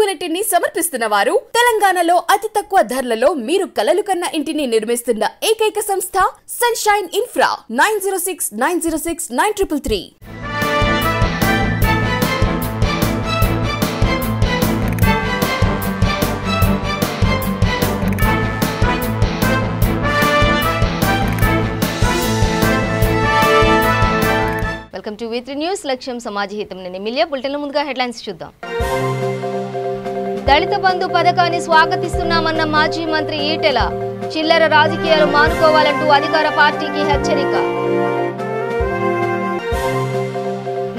Unit ని సమర్పిస్తున్న వారు తెలంగాణలో అతి తక్కువ ధరలలో మీరు కలలు కన్న ఇంటిని నిర్మిస్తున్న ఏకైక సంస్థ sunshine infra 9069069333. Welcome to V3 news. లక్ష్యం సమాజ హితం. నేను ఎమిలియా. బులెటిన్ లో ముందుగా హెడ్లైన్స్ చూద్దాం. దళిత బంధు పథకాన్ని స్వాగతిస్తున్నామన్న మాజీ మంత్రి ఈటెల. చిల్లర రాజకీయాలు మానుకోవాలంటూ అధికార పార్టీకి హెచ్చరిక.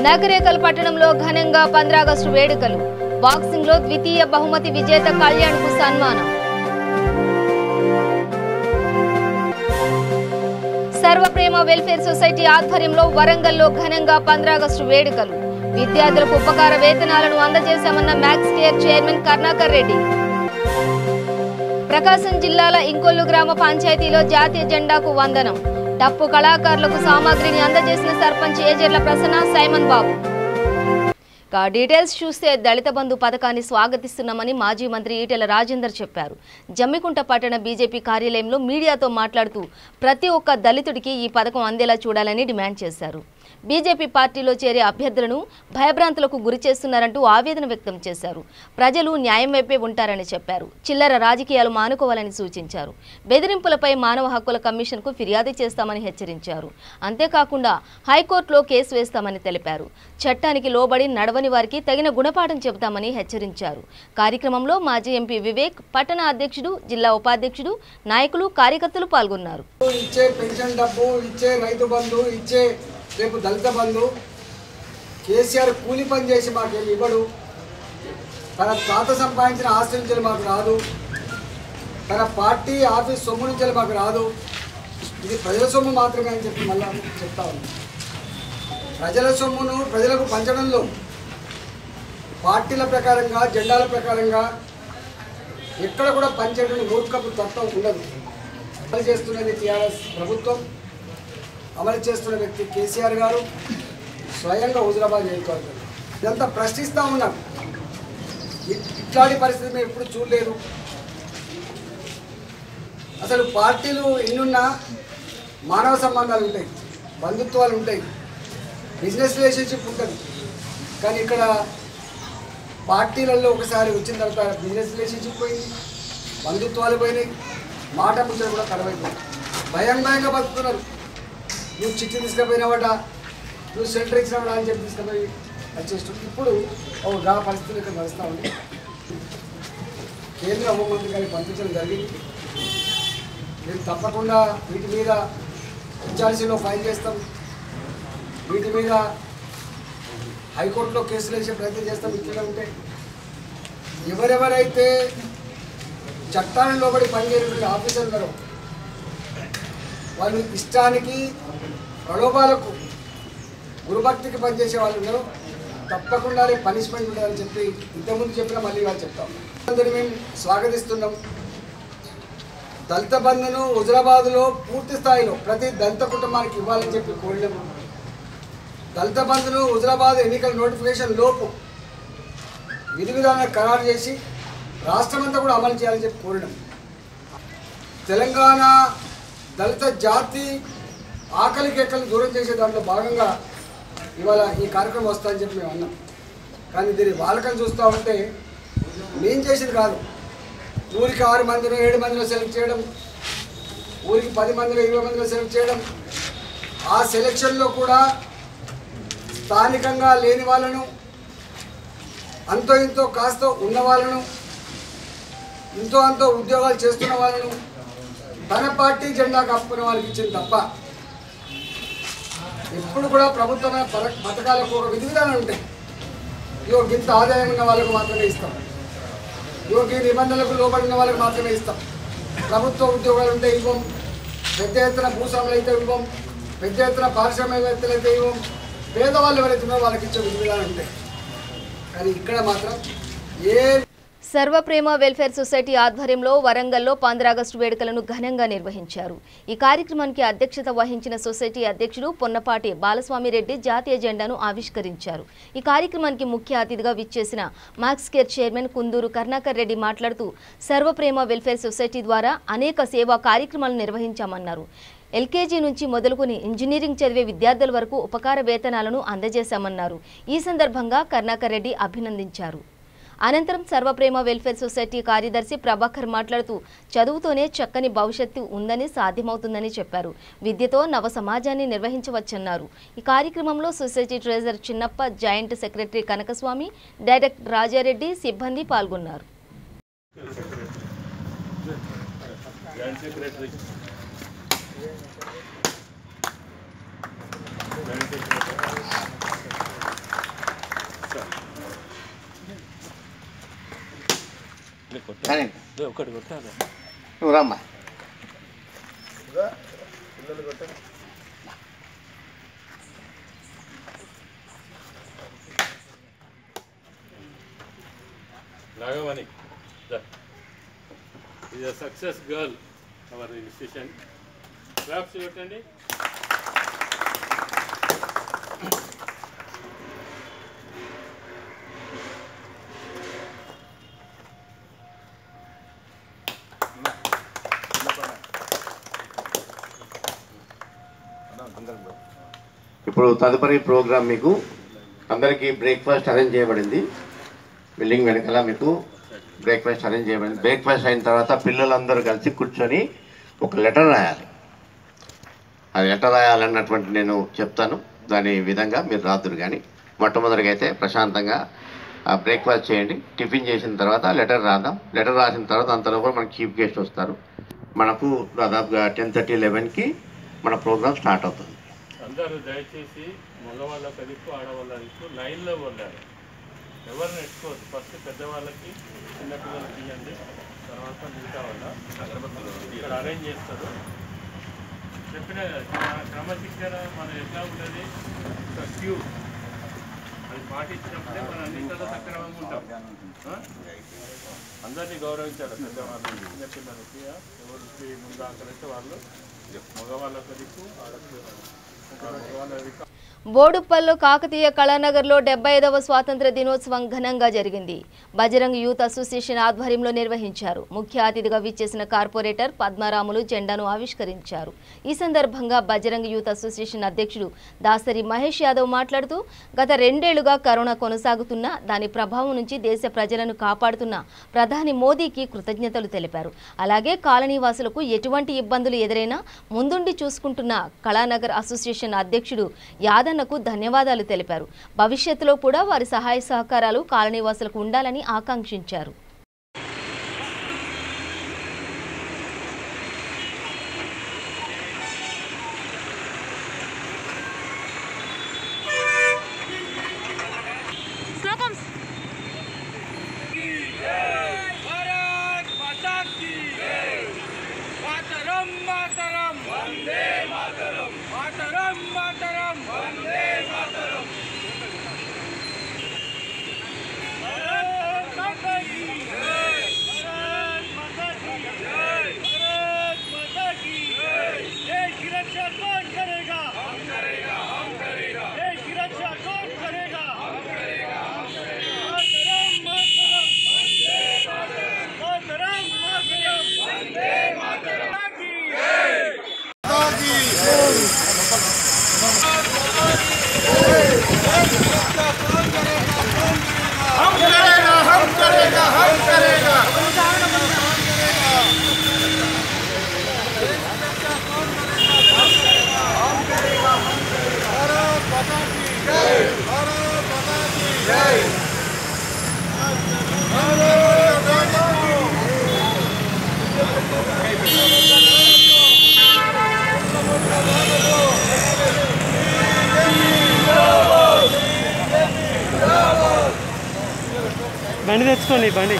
నగరేకల్ పట్టణంలో ఘనంగా 15 ఆగస్టు వేడుకలు. బాక్సింగ్ లో ద్వితీయ బహుమతి విజేత కళ్యాణ్ కు సన్మానం. సర్వప్రేమ వెల్ఫేర్ సొసైటీ ఆధ్వర్యంలో వరంగల్లో ఘనంగా 15 ఆగస్టు వేడుకలు. విద్యార్థులకు ఉపకార వేతనాలను అందజేశామన్న max care chairman Karunakar Reddy. ప్రకాశం జిల్లాల ఇంకొల్లు గ్రామ పంచాయతీలో జాతీయ జెండాకు వందనం. డప్పు కళాకారులకు సామాగ్రిని అందజేసిన సర్పంచ్ ఏజర్ల ప్రసన్న, సైమన్ బాబు. డీటెయిల్స్ చూస్తే దళిత బంధు పథకాన్ని స్వాగతిస్తున్నామని మాజీ మంత్రి ఈటెల రాజేందర్ చెప్పారు. జమ్మికుంట పట్టణ బీజేపీ కార్యాలయంలో మీడియాతో మాట్లాడుతూ ప్రతి ఒక్క దళితుడికి ఈ పథకం అందేలా చూడాలని డిమాండ్ చేశారు. బీజేపీ పార్టీలో చేరే అభ్యర్థులను భయభ్రాంతులకు గురి చేస్తున్నారంటూ ఆవేదన వ్యక్తం చేశారు. ప్రజలు న్యాయం వైపే ఉంటారని చెప్పారు. చిల్లర రాజకీయాలు మానుకోవాలని సూచించారు. బెదిరింపులపై మానవ హక్కుల కమిషన్కు ఫిర్యాదు చేస్తామని హెచ్చరించారు. అంతేకాకుండా హైకోర్టులో కేసు వేస్తామని తెలిపారు. చట్టానికి లోబడి నడవని వారికి తగిన గుణపాఠం చెబుతామని హెచ్చరించారు. కార్యక్రమంలో మాజీ ఎంపీ వివేక్, పట్టణ అధ్యక్షుడు, జిల్లా ఉపాధ్యక్షుడు, నాయకులు, కార్యకర్తలు పాల్గొన్నారు. రేపు దళిత బంధు కేసీఆర్ కూలి పని చేసి మాకేమి ఇవ్వడు, తన తాత సంపాదించిన ఆస్తి నుంచి మాకు రాదు, తన పార్టీ ఆఫీస్ సొమ్ము నుంచి మాకు రాదు, ఇది ప్రజల సొమ్ము మాత్రమే అని చెప్పి మళ్ళీ చెప్తా ఉన్నాం. ప్రజల సొమ్మును ప్రజలకు పంచడంలో పార్టీల ప్రకారంగా, జెండాల ప్రకారంగా ఎక్కడ కూడా పంచడం మూర్ఖపు తత్వం ఉండదు. అమలు చేస్తున్నది టీఆర్ఎస్ ప్రభుత్వం, అమలు చేస్తున్న వ్యక్తి కేసీఆర్ గారు స్వయంగా హుజురాబాద్ నియోజకవర్గం. ఇదంతా ప్రశ్నిస్తూ ఉన్నాం. ఇట్లాంటి పరిస్థితి మేము ఎప్పుడు చూడలేదు. అసలు పార్టీలు ఎన్నున్నా మానవ సంబంధాలు ఉంటాయి, బంధుత్వాలు ఉంటాయి, బిజినెస్ రిలేషన్షిప్ ఉంటుంది. కానీ ఇక్కడ పార్టీలలో ఒకసారి వచ్చిన తర్వాత బిజినెస్ రిలేషన్షిప్ పోయింది, బంధుత్వాలు పోయినాయి, మాట ముచ్చలు కూడా కడవైపోయింది. భయంగా బతుకుతున్నారు. నువ్వు చిట్టి తీసుకుపోయినావట, నువ్వు సెంటర్ ఇచ్చినావట అని చెప్పి తీసుకుపోయి వచ్చేస్తూ ఇప్పుడు గా పరిస్థితులు ఇక్కడ నడుస్తూ ఉంది. కేంద్ర హోంమంత్రి గారికి పంపించడం జరిగింది. మేము తప్పకుండా వీటి మీద హెచ్ఆర్సీలో ఫైల్ చేస్తాం, వీటి మీద హైకోర్టులో కేసులు వేసే ప్రయత్నం చేస్తాం. ఇట్లా ఉంటే ఎవరెవరైతే చట్టాన్ని లోబడి పనిచేయటువంటి ఆఫీసర్లు ఉన్నారో వాళ్ళు ఇష్టానికి, ప్రలోభాలకు, గురుభక్తికి పనిచేసే వాళ్ళు ఉన్నారు. తప్పకుండా పనిష్మెంట్ ఉంటుందని చెప్పి ఇంతకుముందు చెప్పినా మళ్ళీ వాళ్ళు చెప్తాం. అందరినీ మేము స్వాగతిస్తున్నాం. దళిత బంధును హుజురాబాద్లో పూర్తి స్థాయిలో ప్రతి దళిత కుటుంబానికి ఇవ్వాలని చెప్పి కోరినాము. దళిత బంధును హుజురాబాద్ ఎన్నికల నోటిఫికేషన్ లోపు విధి విధానాన్ని ఖరారు చేసి రాష్ట్రమంతా కూడా అమలు చేయాలని చెప్పి కోరినాం. తెలంగాణ దళిత జాతి ఆకలి కేకలను దూరం చేసే దాంట్లో భాగంగా ఇవాళ ఈ కార్యక్రమం వస్తుందని చెప్పి మేము అన్నాం. కానీ దీని వాళ్ళకని చూస్తూ ఉంటే నేను చేసింది కాదు. ఊరికి 6 మందిలో 7 మందిలో సెలెక్ట్ చేయడం, ఊరికి 10 మందిలో 20 మందిలో సెలెక్ట్ చేయడం, ఆ సెలెక్షన్లో కూడా స్థానికంగా లేని వాళ్ళను, అంతో ఇంతో కాస్త ఉన్న వాళ్ళను, ఇంతో అంతో ఉద్యోగాలు చేస్తున్న వాళ్ళను తన పార్టీ జెండా కప్పుకునే వాళ్ళకి ఇచ్చింది తప్ప ఎప్పుడు కూడా ప్రభుత్వమైన పథకాలకు ఒక విధి విధానం ఉంటాయి. ఇవో ఇంత ఆదాయం ఉన్న వాళ్ళకు మాత్రమే ఇస్తాం, ఇవోకి నిబంధనలకు లోబడిన వాళ్ళకి మాత్రమే ఇస్తాం. ప్రభుత్వ ఉద్యోగాలు ఉంటే ఇవ్వం, పెద్ద ఎత్తున భూస్వాములు అయితే ఇవ్వం, పెద్ద ఎత్తున పారిశ్రామికవేత్తలు అయితే ఇవ్వం, పేదవాళ్ళు ఎవరైతే ఉన్నారో వాళ్ళకి ఇచ్చే విధి విధానం ఉంటాయి. కానీ ఇక్కడ మాత్రం సర్వప్రేమ వెల్ఫేర్ సొసైటీ ఆధ్వర్యంలో వరంగల్లో 15 ఆగస్టు వేడుకలను ఘనంగా నిర్వహించారు. ఈ కార్యక్రమానికి అధ్యక్షత వహించిన సొసైటీ అధ్యక్షుడు పొన్నపాటి బాలస్వామి రెడ్డి జాతీయ జెండాను ఆవిష్కరించారు. ఈ కార్యక్రమానికి ముఖ్య అతిథిగా విచ్చేసిన Max Care chairman Kunduru Karunakar Reddy మాట్లాడుతూ సర్వప్రేమ వెల్ఫేర్ సొసైటీ ద్వారా అనేక సేవా కార్యక్రమాలు నిర్వహించామన్నారు. ఎల్కేజీ నుంచి మొదలుకొని ఇంజనీరింగ్ చదివే విద్యార్థుల వరకు ఉపకార వేతనాలను అందజేశామన్నారు. ఈ సందర్భంగా కరుణాకర్ రెడ్డి అభినందించారు. అనంతరం సర్వప్రేమ వెల్ఫేర్ సొసైటీ కార్యదర్శి ప్రభాకర్ మాట్లాడుతూ చదువుతోనే చక్కని భవిష్యత్తు ఉందని సాధ్యమవుతుందని చెప్పారు. విద్యతో నవ సమాజాన్ని నిర్వహించవచ్చన్నారు. ఈ కార్యక్రమంలో సొసైటీ ట్రెజరర్ చిన్నప్ప, జాయింట్ సెక్రటరీ కనకస్వామి, డైరెక్టర్ రాజారెడ్డి, సిబ్బంది పాల్గొన్నారు. ఒకటి కొట్టాలి నువ్వు రమ్మా Nagavani, is a success girl, our institution. Claps you attending? ఇప్పుడు తదుపరి ప్రోగ్రామ్ మీకు అందరికీ బ్రేక్ఫాస్ట్ అరేంజ్ చేయబడింది. బిల్డింగ్ వెనకాల మీకు బ్రేక్ఫాస్ట్ అరేంజ్ చేయబడింది. బ్రేక్ఫాస్ట్ అయిన తర్వాత పిల్లలందరూ కలిసి కూర్చొని ఒక లెటర్ రాయాలి. అది లెటర్ రాయాలన్నటువంటి నేను చెప్తాను, దాని విధంగా మీరు రాదురు. కానీ మొట్టమొదటిగా అయితే ప్రశాంతంగా బ్రేక్ఫాస్ట్ చేయండి. టిఫిన్ చేసిన తర్వాత లెటర్ రాద్దాం. లెటర్ రాసిన తర్వాత అంతలోపు మనకి చీఫ్ గెస్ట్ వస్తారు. మనకు దాదాపుగా 10:30, 11కి మన ప్రోగ్రామ్ స్టార్ట్ అవుతుంది. అందరూ దయచేసి మగవాళ్ళ కదిపు ఆడవాళ్ళ కదిపు లైన్లో వెళ్ళాలి. ఎవరిని ఎట్టుకోవద్దు. ఫస్ట్ పెద్దవాళ్ళకి చిన్నపిల్లలకి ఇవ్వండి, తర్వాత మిగతా వాళ్ళ ఇక్కడ అరేంజ్ చేస్తారు. చెప్పిన క్రమశిక్షణ మనం ఎట్లా ఉంటుంది, ఒక క్యూ అది పాటించినప్పుడే మనం అన్నింటిలో సక్రమంగా ఉంటాం. అందరినీ గౌరవించాలి. పెద్దవాళ్ళు చిన్నపిల్లలకి ఎవరికి ముందు ఆకలిస్తే వాళ్ళు మగవాళ్ళ కదిపు మగవాళ్ళ కదిపు. బోడుప్పల్లో కాకతీయ కళానగర్లో 75వ స్వాతంత్ర దినోత్సవం ఘనంగా జరిగింది. బజరంగ్ యూత్ అసోసియేషన్ ఆధ్వర్యంలో నిర్వహించారు. ముఖ్య అతిథిగా విచ్చేసిన కార్పొరేటర్ పద్మారాములు జెండాను ఆవిష్కరించారు. ఈ సందర్భంగా బజరంగ్ యూత్ అసోసియేషన్ అధ్యక్షుడు దాసరి మహేష్ యాదవ్ మాట్లాడుతూ గత 2 ఏళ్లుగా కరోనా కొనసాగుతున్నా దాని ప్రభావం నుంచి దేశ ప్రజలను కాపాడుతున్న ప్రధాని మోదీకి కృతజ్ఞతలు తెలిపారు. అలాగే కాలనీవాసులకు ఎటువంటి ఇబ్బందులు ఎదురైనా ముందుండి చూసుకుంటున్న కళానగర్ అసోసియేషన్ అధ్యక్షుడు యాదన్నకు ధన్యవాదాలు తెలిపారు. భవిష్యత్తులో కూడా వారి సహాయ సహకారాలు కాలనీవాసులకు ఉండాలని ఆకాంక్షించారు. బండి తెచ్చుకోండి. బండి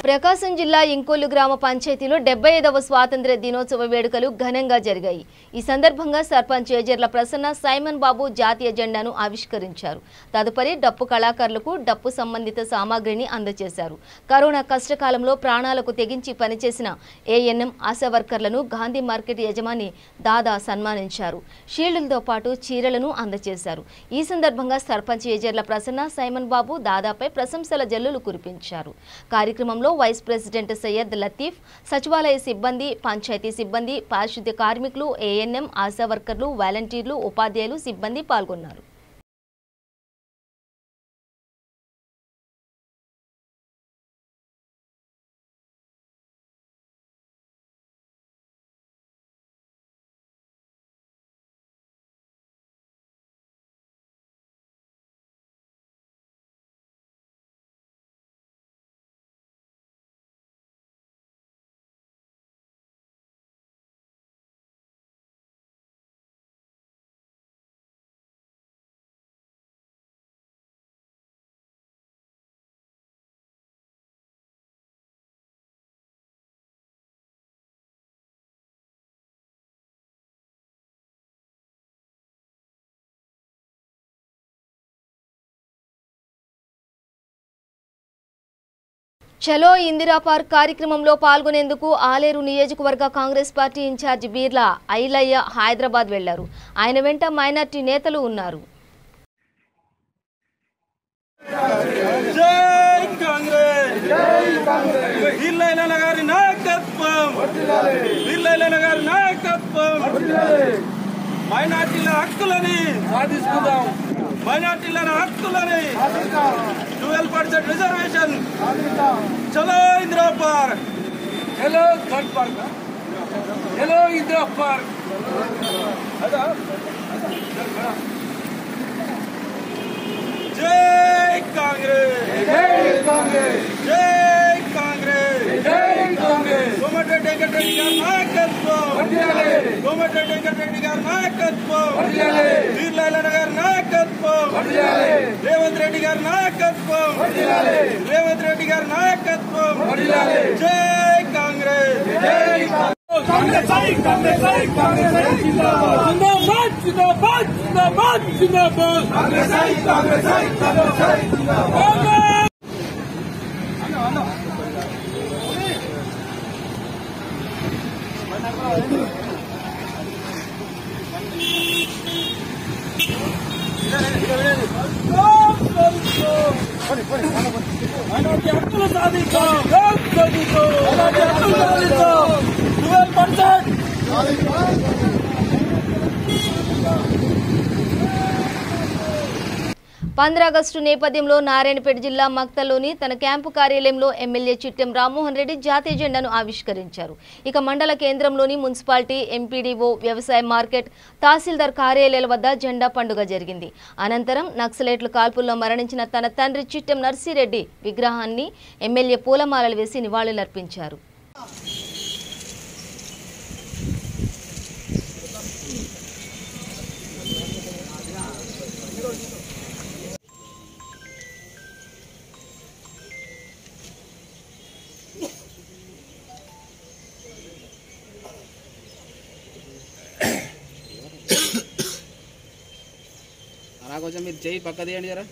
ప్రకాశం జిల్లా ఇంకోలు గ్రామ పంచాయతీలో 75వ స్వాతంత్ర్య దినోత్సవ వేడుకలు ఘనంగా జరిగాయి. ఈ సందర్భంగా సర్పంచ్ ఏజర్ల ప్రసన్న సైమన్ బాబు జాతీయ జెండాను ఆవిష్కరించారు. తదుపరి డప్పు కళాకారులకు డప్పు సంబంధిత సామాగ్రిని అందజేశారు. కరోనా కష్టకాలంలో ప్రాణాలకు తెగించి పనిచేసిన ఏఎన్ఎం ఆశా వర్కర్లను గాంధీ మార్కెట్ యజమాని దాదా సన్మానించారు. షీల్డులతో పాటు చీరలను అందజేశారు. ఈ సందర్భంగా సర్పంచ్ ఏజర్ల ప్రసన్న సైమన్ బాబు దాదాపై ప్రశంసల జల్లులు కురిపించారు. కార్యక్రమంలో వైస్ ప్రెసిడెంట్ సయ్యద్ లతీఫ్, సచివాలయ సిబ్బంది, పంచాయతీ సిబ్బంది, పారిశుద్ధ్య కార్మికులు, ఏఎన్ఎం, ఆశా వర్కర్లు, వాలంటీర్లు, ఉపాధ్యాయులు, సిబ్బంది పాల్గొన్నారు. చలో ఇందిరా పార్క్ కార్యక్రమంలో పాల్గొనేందుకు ఆలేరు నియోజకవర్గ కాంగ్రెస్ పార్టీ ఇన్ఛార్జ్ బీర్లా ఐలయ్య హైదరాబాద్ వెళ్లారు. ఆయన వెంట మైనార్టీ నేతలు ఉన్నారు. మైనార్టీల హక్కులని సాధించుకుందాం. మైనార్టీల హక్కులని 12% రిజర్వేషన్. చలో ఇందిరా పార్క్, చలో థర్డ్ పార్క్, చలో ఇందిరా పార్క్. జై కాంగ్రెస్, జై కాంగ్రెస్, జై కాంగ్రెస్, జై కాంగ్రెస్. కోమటిరెడ్డి వెంకటరెడ్డి గారి నాయకత్వం, కోమటిరెడ్డి వెంకటరెడ్డి గారి నాయకత్వం, వీర్లాల గారి నాయకత్వం, రేవంత్ రెడ్డి గారి నాయకత్వం, రేవంత్ రెడ్డి గారి నాయకత్వం. జై కాంగ్రెస్, జై కాంగ్రెస్, కాంగ్రెస్, కాంగ్రెస్, జిందాబాద్, జిందాబాద్, జిందాబాద్, జిందాబాద్, కాంగ్రెస్, కాంగ్రెస్, కాంగ్రెస్, జిందాబాద్. మైనార్టీ హక్కులు సాధించాం, సాధించాం, మైనార్టీ హక్కులు సాధించాం. 12%. 15 ఆగస్టు నేపథ్యంలో నారాయణపేట జిల్లా మక్తల్లోని తన క్యాంపు కార్యాలయంలో ఎమ్మెల్యే చిట్టెం రామ్మోహన్ రెడ్డి జాతీయ జెండాను ఆవిష్కరించారు. ఇక మండల కేంద్రంలోని మున్సిపాలిటీ, ఎంపీడీఓ, వ్యవసాయ మార్కెట్, తహసీల్దార్ కార్యాలయాల వద్ద జెండా పండుగ జరిగింది. అనంతరం నక్సలైట్ల కాల్పుల్లో మరణించిన తన తండ్రి చిట్టెం నర్సిరెడ్డి విగ్రహాన్ని ఎమ్మెల్యే పూలమాలలు వేసి నివాళులర్పించారు. కొంచెం మీరు చేయి పక్క తీయండి జరా.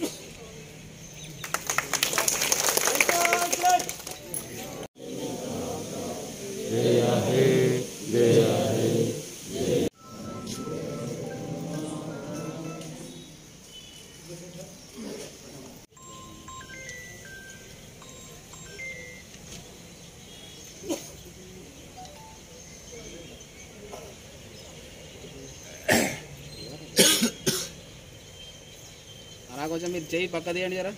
కొంచెం మీరు చేయి పక్క తీయండి జరా.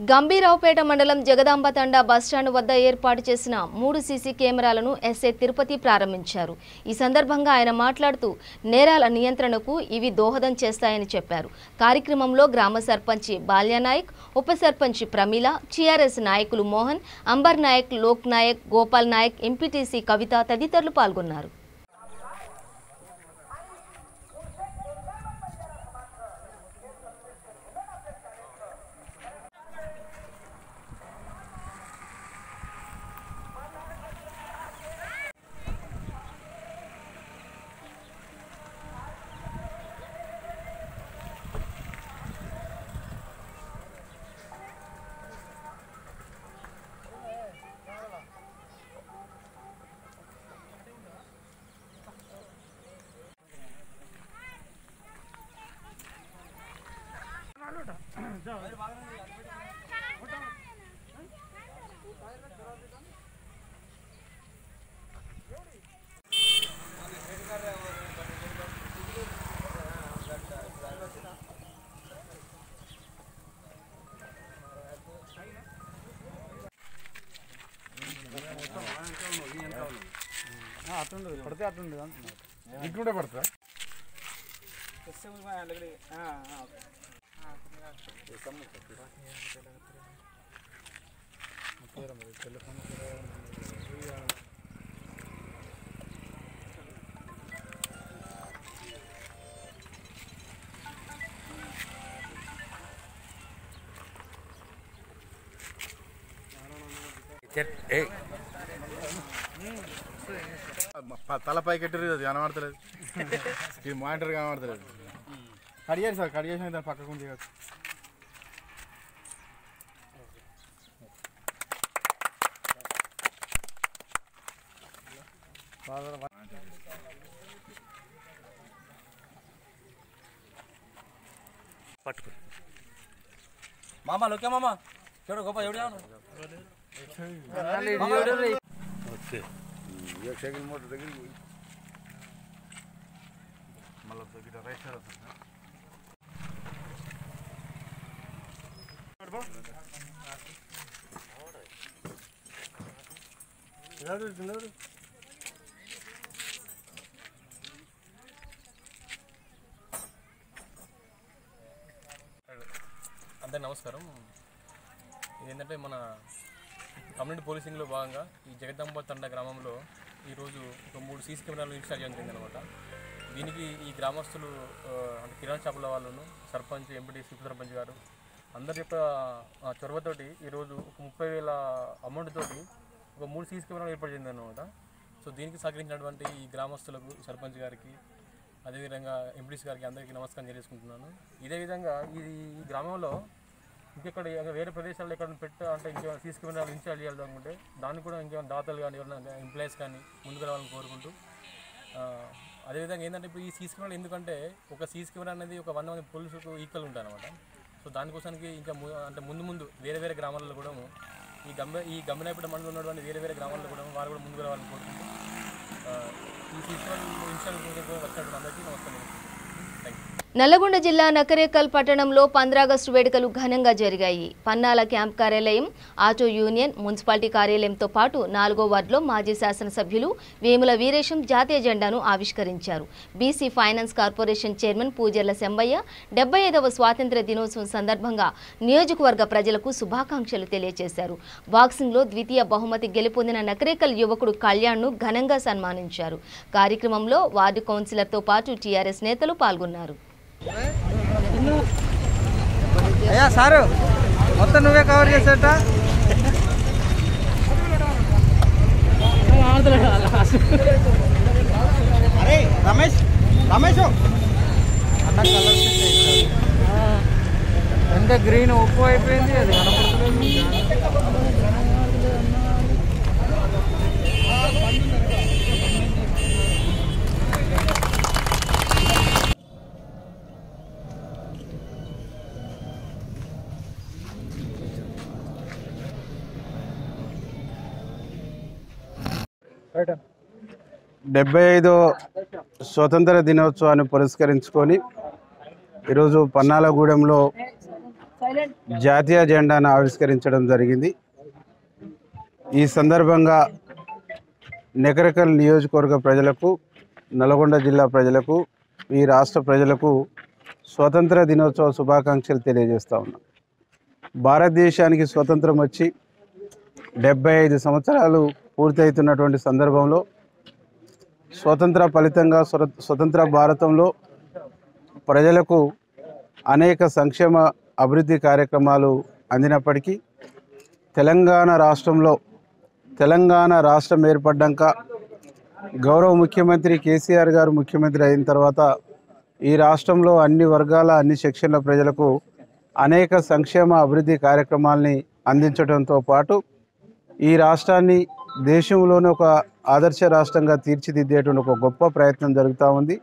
గంభీరావుపేట మండలం జగదాంబ తండా బస్టాండ్ వద్ద ఏర్పాటు చేసిన 3 సీసీ కెమెరాలను ఎస్ఐ తిరుపతి ప్రారంభించారు. ఈ సందర్భంగా ఆయన మాట్లాడుతూ నేరాల నియంత్రణకు ఇవి దోహదం చేస్తాయని చెప్పారు. కార్యక్రమంలో గ్రామ సర్పంచి బాల్యానాయక్, ఉప సర్పంచి ప్రమీల, టీఆర్ఎస్ నాయకులు మోహన్, అంబర్ నాయక్, లోక్ నాయక్, గోపాల్ నాయక్, ఎంపీటీసీ కవిత తదితరులు పాల్గొన్నారు. అట్టుండదు పడితే అట్టుండదు అంటున్నారు. ఇంకుంటే పడతా తలపై కట్టరు అది కనబడతలేదు. ఈ మానిటర్ కనబడతలేదు. కడియారు సార్, కడిగేసిన దాని పక్కకు ఉంది కదా. పట్టుకో మామ లోకే మామ చూడు గొప్ప ఎవడు ఓకే एक सेकंड मोटर దగ్గర మళ్ళీ దగ్గర రైట్ సైడ్ వస్తుంది. అందరికీ నమస్కారం. ఇదేంటంటే మన కమ్యూనిటీ పోలీసింగ్లో భాగంగా ఈ జగదాంబ తండా గ్రామంలో ఈరోజు ఒక 3 సీసీ కెమెరాలు ఇన్స్టాల్ చేయడం జరిగిందనమాట. దీనికి ఈ గ్రామస్తులు అంటే కిరాణా షాపుల వాళ్ళను, సర్పంచ్, ఎంపీటీసీ, ఉప సర్పంచ్ గారు అందరి యొక్క చొరవతోటి ఈరోజు ఒక 30,000 అమౌంట్ తోటి ఒక 3 సీసీ కెమెరాలు ఏర్పాటు చేసిందనమాట. సో దీనికి సహకరించినటువంటి ఈ గ్రామస్తులకు, సర్పంచ్ గారికి, అదేవిధంగా ఎంపీటీసీ గారికి అందరికీ నమస్కారం తెలియజేసుకుంటున్నాను. ఇదే విధంగా ఈ గ్రామంలో ఇంకెక్కడ వేరే ప్రదేశాల్లో ఎక్కడ అంటే ఇంకేమైనా సీసీ కెమెరాలు ఇన్స్టాల్ చేయాలనుకుంటే దాన్ని కూడా ఇంకేమైనా దాతలు కానీ ఎవరైనా ఎంప్లాయీస్ కానీ ముందుకు రావాలని కోరుకుంటూ, అదేవిధంగా ఏంటంటే ఇప్పుడు ఈ సీసీ కెమెరాలు ఎందుకంటే ఒక సీసీ కెమెరా అనేది ఒక 100 మంది పోలీసులకు ఈక్వల్ ఉంటుంది అనమాట. సో దానికోసానికి ఇంకా అంటే ముందు వేరే గ్రామాల్లో కూడా ఈ గంభీరావుపేట మండలంలో ఉన్నటువంటి వేరే గ్రామాల్లో కూడా వారు కూడా ముందుకు రావాలని కోరుకుంటూ ఈ సీసీ కెమెరాలు ఇన్స్టాల్ వచ్చినటువంటి అందరికీ నమస్కారం. నల్లగొండ జిల్లా నకరేకల్ పట్టణంలో 15 ఆగస్టు వేడుకలు ఘనంగా జరిగాయి. పన్నాల క్యాంప్ కార్యాలయం, ఆటో యూనియన్, మున్సిపాలిటీ కార్యాలయంతో పాటు 4వ వార్డులో మాజీ శాసనసభ్యులు వేముల వీరేశం జాతీయ జెండాను ఆవిష్కరించారు. BC finance corporation chairman Pujarla Shambaiah 75వ స్వాతంత్ర్య దినోత్సవం సందర్భంగా నియోజకవర్గ ప్రజలకు శుభాకాంక్షలు తెలియజేశారు. బాక్సింగ్లో ద్వితీయ బహుమతి గెలుపొందిన నకరేకల్ యువకుడు కళ్యాణ్ను ఘనంగా సన్మానించారు. కార్యక్రమంలో వార్డు కౌన్సిలర్తో పాటు టీఆర్ఎస్ నేతలు పాల్గొన్నారు. అయ్యా సారు మొత్తం నువ్వే కవర్ చేసేట అరే రమేష్ ఎంత గ్రీన్ ఉప్పు అయిపోయింది, అది కనపడుతుంది. స్వతంత్ర దినోత్సవాన్ని పురస్కరించుకొని ఈరోజు పన్నాలగూడెంలో జాతీయ జెండాను ఆవిష్కరించడం జరిగింది. ఈ సందర్భంగా నెకరకల్ నియోజకవర్గ ప్రజలకు, నల్గొండ జిల్లా ప్రజలకు, ఈ రాష్ట్ర ప్రజలకు స్వతంత్ర దినోత్సవ శుభాకాంక్షలు తెలియజేస్తా ఉన్నాం. భారతదేశానికి స్వతంత్రం వచ్చి 75 సంవత్సరాలు పూర్తవుతున్నటువంటి సందర్భంలో స్వతంత్ర ఫలితంగా స్వతంత్ర భారతంలో ప్రజలకు అనేక సంక్షేమ అభివృద్ధి కార్యక్రమాలు అందినప్పటికీ తెలంగాణ రాష్ట్రం ఏర్పడ్డాక గౌరవ ముఖ్యమంత్రి కేసీఆర్ గారు ముఖ్యమంత్రి అయిన తర్వాత ఈ రాష్ట్రంలో అన్ని వర్గాల అన్ని సెక్షన్ల ప్రజలకు అనేక సంక్షేమ అభివృద్ధి కార్యక్రమాలని అందించడంతో పాటు ఈ రాష్ట్రాన్ని దేశంలోనే ఒక ఆదర్శ రాష్ట్రంగా తీర్చిదిద్దేటువంటి ఒక గొప్ప ప్రయత్నం జరుగుతూ ఉంది.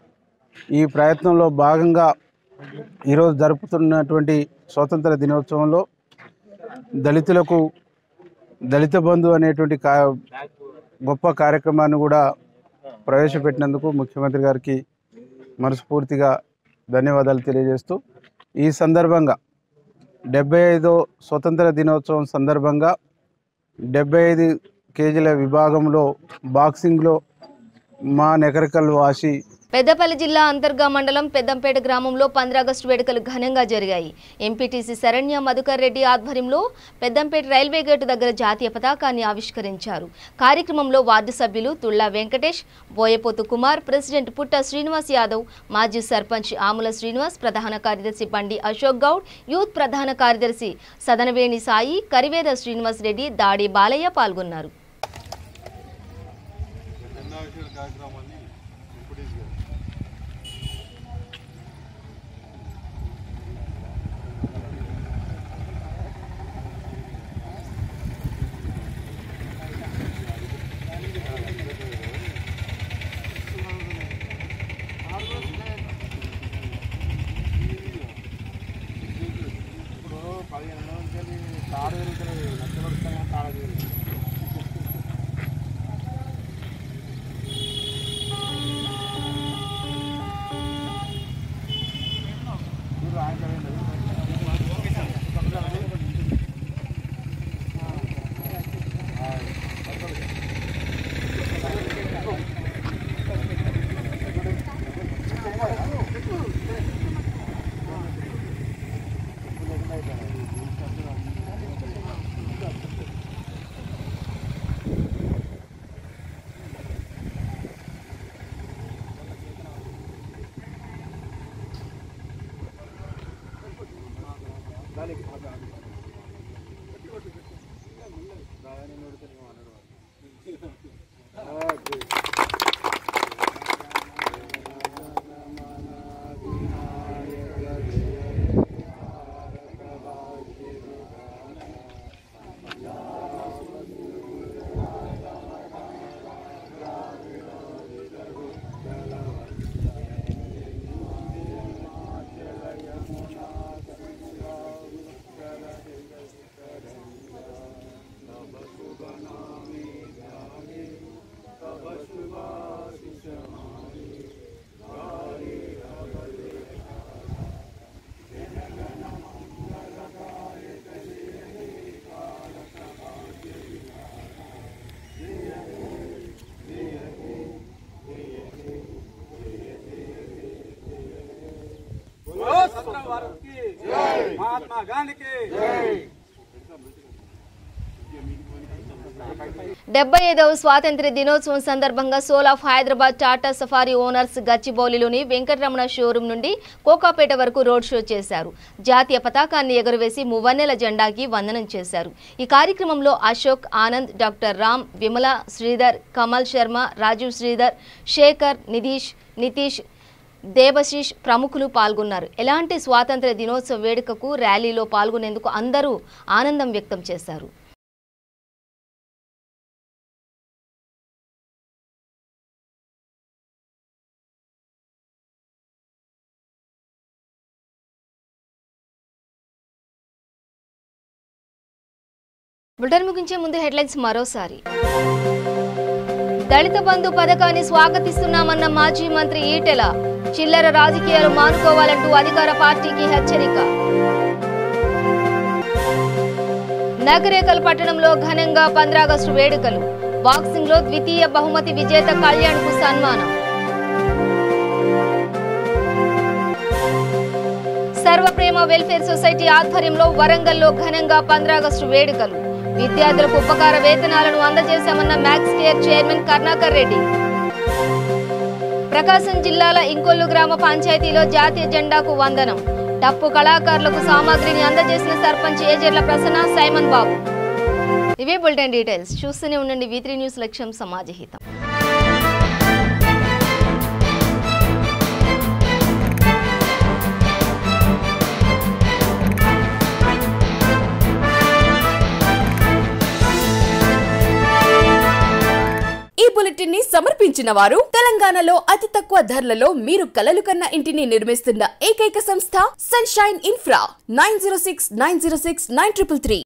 ఈ ప్రయత్నంలో భాగంగా ఈరోజు జరుపుతున్నటువంటి స్వాతంత్ర దినోత్సవంలో దళితులకు దళిత బంధు అనేటువంటి గొప్ప కార్యక్రమాన్ని కూడా ప్రవేశపెట్టినందుకు ముఖ్యమంత్రి గారికి మనస్ఫూర్తిగా ధన్యవాదాలు తెలియజేస్తూ ఈ సందర్భంగా 75వ స్వతంత్ర దినోత్సవం సందర్భంగా 75 కేజీల విభాగంలో బాక్సింగ్లో మా నెకరకల్ వాసి పెద్దపల్లి జిల్లా అంతర్గా మండలం పెద్దంపేట గ్రామంలో 15 ఆగస్టు వేడుకలు ఘనంగా జరిగాయి. ఎంపీటీసీ శరణ్య మధుకర్ రెడ్డి ఆధ్వర్యంలో పెద్దంపేట రైల్వే గేటు దగ్గర జాతీయ పతాకాన్ని ఆవిష్కరించారు. కార్యక్రమంలో వార్డు సభ్యులు తుళ్లా వెంకటేష్, బోయపోతు కుమార్, ప్రెసిడెంట్ పుట్ట శ్రీనివాస్ యాదవ్, మాజీ సర్పంచ్ ఆముల శ్రీనివాస్, ప్రధాన కార్యదర్శి బండి అశోక్ గౌడ్, యూత్ ప్రధాన కార్యదర్శి సదనవేణి సాయి, కరివేద శ్రీనివాస్ రెడ్డి, దాడి బాలయ్య పాల్గొన్నారు. महात्मा गांधी की 75వ స్వాతంత్ర్య దినోత్సవం సందర్భంగా soul of Hyderabad Tata safari owners గచ్చిబౌలిలోని Venkataramana showroom నుండి కోకాపేట వరకు రోడ్ షో చేశారు. జాతీయ పతాకాన్ని ఎగురవేసి మువ్వన్నెల జెండాకి వందనం చేశారు. ఈ కార్యక్రమంలో అశోక్, ఆనంద్, డాక్టర్ రామ్, విమల, శ్రీధర్, కమల్ శర్మ, రాజీవ్ శ్రీధర్, శేఖర్, నితీష్, దేవశీష్ ప్రముఖులు పాల్గొన్నారు. ఎలాంటి స్వాతంత్ర్య దినోత్సవ వేడుకకు ర్యాలీలో పాల్గొనేందుకు అందరూ ఆనందం వ్యక్తం చేశారు. బులెటిన్ ముగించే ముందు హెడ్లైన్స్ మరోసారి. దళిత బంధు పథకాన్ని స్వాగతిస్తున్నామన్న మాజీ మంత్రి ఈటెల, చిల్లర రాజకీయాలు మానుకోవాలంటూ అధికార పార్టీకి హెచ్చరిక. నగరేకల్ పట్టణంలో ఘనంగా 15 ఆగస్టు వేడుకలు. బాక్సింగ్ లో ద్వితీయ బహుమతి విజేత కళ్యాణ్ కు సన్మానం. సర్వప్రేమ వెల్ఫేర్ సొసైటీ ఆధ్వర్యంలో వరంగల్లో ఘనంగా 15 ఆగస్టు వేడుకలు. విద్యార్థులకు ఉపకార వేతనాలను అందజేశామన్న max care chairman Karunakar Reddy. ప్రకాశం జిల్లాల ఇంకొల్లు గ్రామ పంచాయతీలో జాతీయ జెండాకు వందనం. టప్పు కళాకారులకు సామాగ్రిని అందజేసిన సర్పంచ్ ఏజర్ల ప్రసన్న, సైమన్ బాబు. ఇవే బులెటిన్ డీటెయిల్స్. చూస్తూనే ఉండండి V3 న్యూస్, లక్ష్యం సమాజహితం. ఈ బులెటిన్ ని సమర్పించిన వారు తెలంగాణలో అతి తక్కువ ధరలలో మీరు కలలు కన్న ఇంటిని నిర్మిస్తున్న ఏకైక సంస్థ సన్షైన్ ఇన్ఫ్రా. 9069069333.